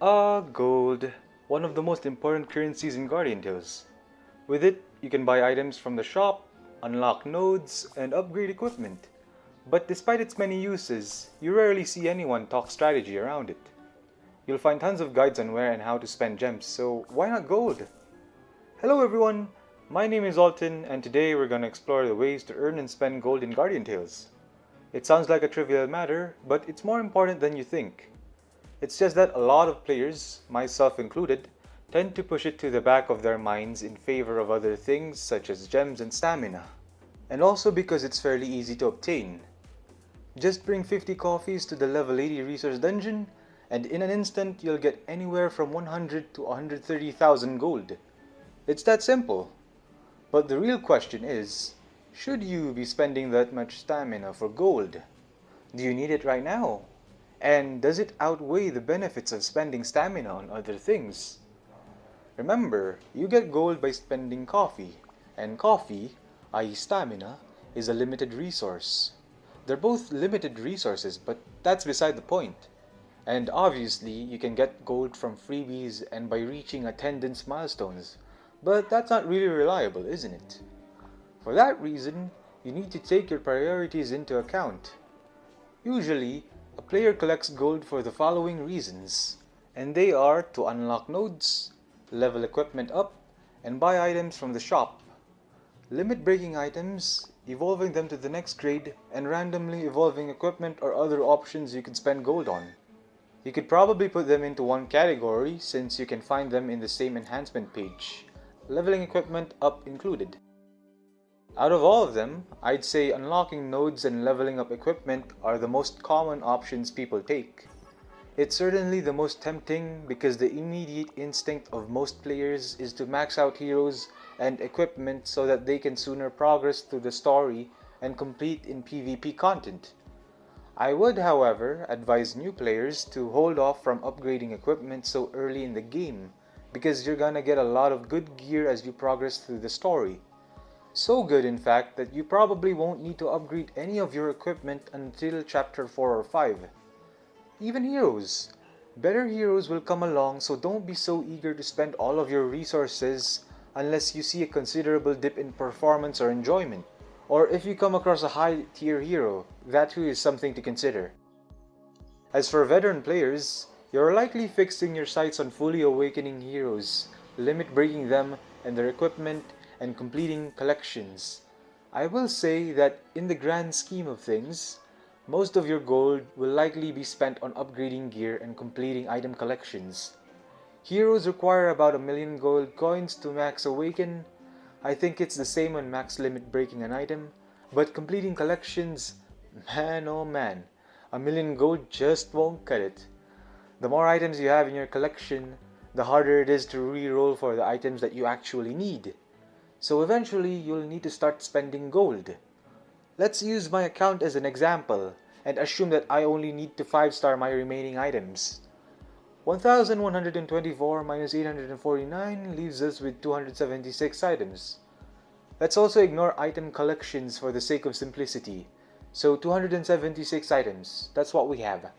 Gold. One of the most important currencies in Guardian Tales. With it, you can buy items from the shop, unlock nodes, and upgrade equipment. But despite its many uses, you rarely see anyone talk strategy around it. You'll find tons of guides on where and how to spend gems, so why not gold? Hello everyone, my name is Alton, and today we're going to explore the ways to earn and spend gold in Guardian Tales. It sounds like a trivial matter, but it's more important than you think. It's just that a lot of players, myself included, tend to push it to the back of their minds in favor of other things such as gems and stamina. And also because it's fairly easy to obtain. Just bring 50 coffees to the level 80 resource dungeon, and in an instant you'll get anywhere from 100 to 130,000 gold. It's that simple. But the real question is, should you be spending that much stamina for gold? Do you need it right now? And does it outweigh the benefits of spending stamina on other things? Remember, you get gold by spending coffee, and coffee, i.e. stamina, is a limited resource. They're both limited resources, but that's beside the point. And obviously, you can get gold from freebies and by reaching attendance milestones, but that's not really reliable, isn't it? For that reason, you need to take your priorities into account. Usually, a player collects gold for the following reasons, and they are to unlock nodes, level equipment up, and buy items from the shop. Limit breaking items, evolving them to the next grade, and randomly evolving equipment or other options you can spend gold on. You could probably put them into one category since you can find them in the same enhancement page, leveling equipment up included. Out of all of them, I'd say unlocking nodes and leveling up equipment are the most common options people take. It's certainly the most tempting because the immediate instinct of most players is to max out heroes and equipment so that they can sooner progress through the story and complete in PvP content. I would, however, advise new players to hold off from upgrading equipment so early in the game because you're gonna get a lot of good gear as you progress through the story. So good in fact that you probably won't need to upgrade any of your equipment until chapter 4 or 5. Even heroes. Better heroes will come along, so don't be so eager to spend all of your resources unless you see a considerable dip in performance or enjoyment. Or if you come across a high tier hero, that too is something to consider. As for veteran players, you're likely fixing your sights on fully awakening heroes, limit breaking them and their equipment, and completing collections. I will say that in the grand scheme of things, most of your gold will likely be spent on upgrading gear and completing item collections. Heroes require about 1,000,000 gold coins to max awaken. I think it's the same on max limit breaking an item, but completing collections, man oh man, 1,000,000 gold just won't cut it. The more items you have in your collection, the harder it is to re-roll for the items that you actually need. So eventually, you'll need to start spending gold. Let's use my account as an example, and assume that I only need to 5-star my remaining items. 1,124 minus 849 leaves us with 276 items. Let's also ignore item collections for the sake of simplicity. So 276 items, that's what we have.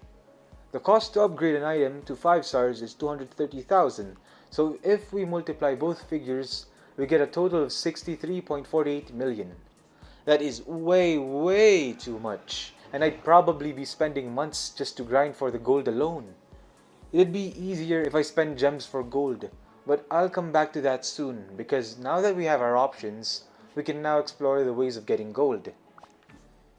The cost to upgrade an item to 5 stars is 230,000, so if we multiply both figures, we get a total of 63.48 million. That is way too much, and I'd probably be spending months just to grind for the gold alone. It'd be easier if I spend gems for gold, but I'll come back to that soon because now that we have our options, we can now explore the ways of getting gold.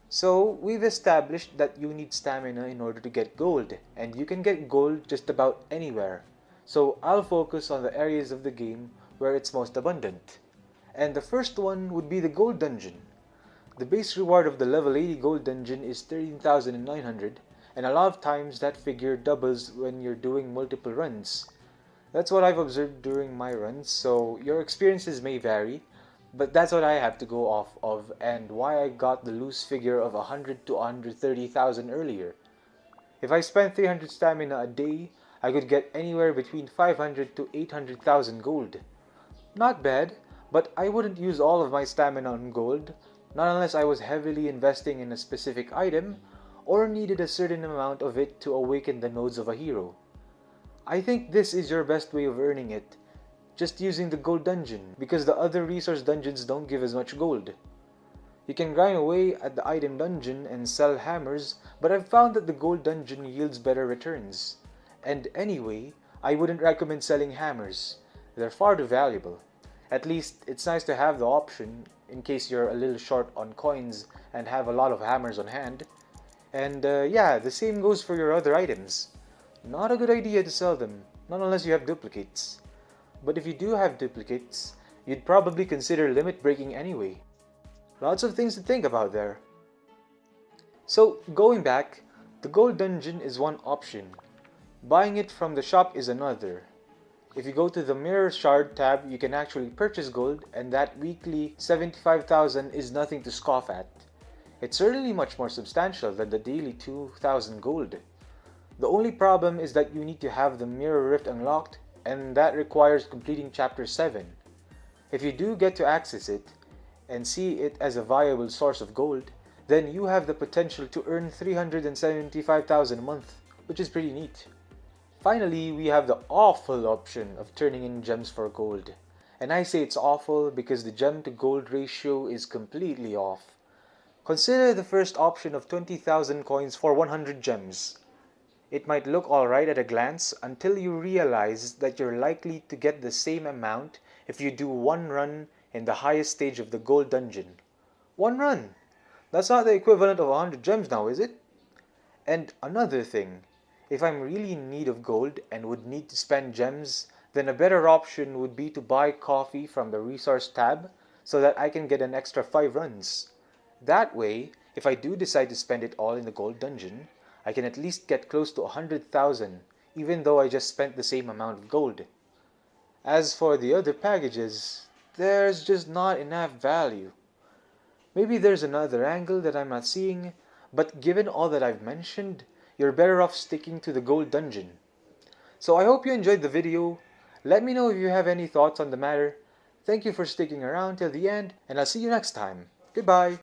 So we've established that you need stamina in order to get gold, and you can get gold just about anywhere. So I'll focus on the areas of the game where it's most abundant. And the first one would be the gold dungeon. The base reward of the level 80 gold dungeon is 13,900, and a lot of times that figure doubles when you're doing multiple runs. That's what I've observed during my runs, so your experiences may vary, but that's what I have to go off of and why I got the loose figure of 100 to 130,000 earlier. If I spent 300 stamina a day, I could get anywhere between 500 to 800,000 gold. Not bad, but I wouldn't use all of my stamina on gold, not unless I was heavily investing in a specific item or needed a certain amount of it to awaken the nodes of a hero. I think this is your best way of earning it, just using the gold dungeon, because the other resource dungeons don't give as much gold. You can grind away at the item dungeon and sell hammers, but I've found that the gold dungeon yields better returns. And anyway, I wouldn't recommend selling hammers. They're far too valuable. At least, it's nice to have the option in case you're a little short on coins and have a lot of hammers on hand. And yeah, the same goes for your other items. Not a good idea to sell them, not unless you have duplicates. But if you do have duplicates, you'd probably consider limit breaking anyway. Lots of things to think about there. So, going back, the gold dungeon is one option. Buying it from the shop is another. If you go to the mirror shard tab, you can actually purchase gold, and that weekly 75,000 is nothing to scoff at. It's certainly much more substantial than the daily 2,000 gold. The only problem is that you need to have the mirror rift unlocked, and that requires completing chapter 7. If you do get to access it, and see it as a viable source of gold, then you have the potential to earn 375,000 a month, which is pretty neat. Finally, we have the awful option of turning in gems for gold. And I say it's awful because the gem to gold ratio is completely off. Consider the first option of 20,000 coins for 100 gems. It might look alright at a glance until you realize that you're likely to get the same amount if you do one run in the highest stage of the gold dungeon. One run! That's not the equivalent of 100 gems now, is it? And another thing, if I'm really in need of gold and would need to spend gems, then a better option would be to buy coffee from the resource tab so that I can get an extra 5 runs. That way, if I do decide to spend it all in the gold dungeon, I can at least get close to 100,000, even though I just spent the same amount of gold. As for the other packages, there's just not enough value. Maybe there's another angle that I'm not seeing, but given all that I've mentioned, you're better off sticking to the gold dungeon. So I hope you enjoyed the video. Let me know if you have any thoughts on the matter. Thank you for sticking around till the end, and I'll see you next time. Goodbye!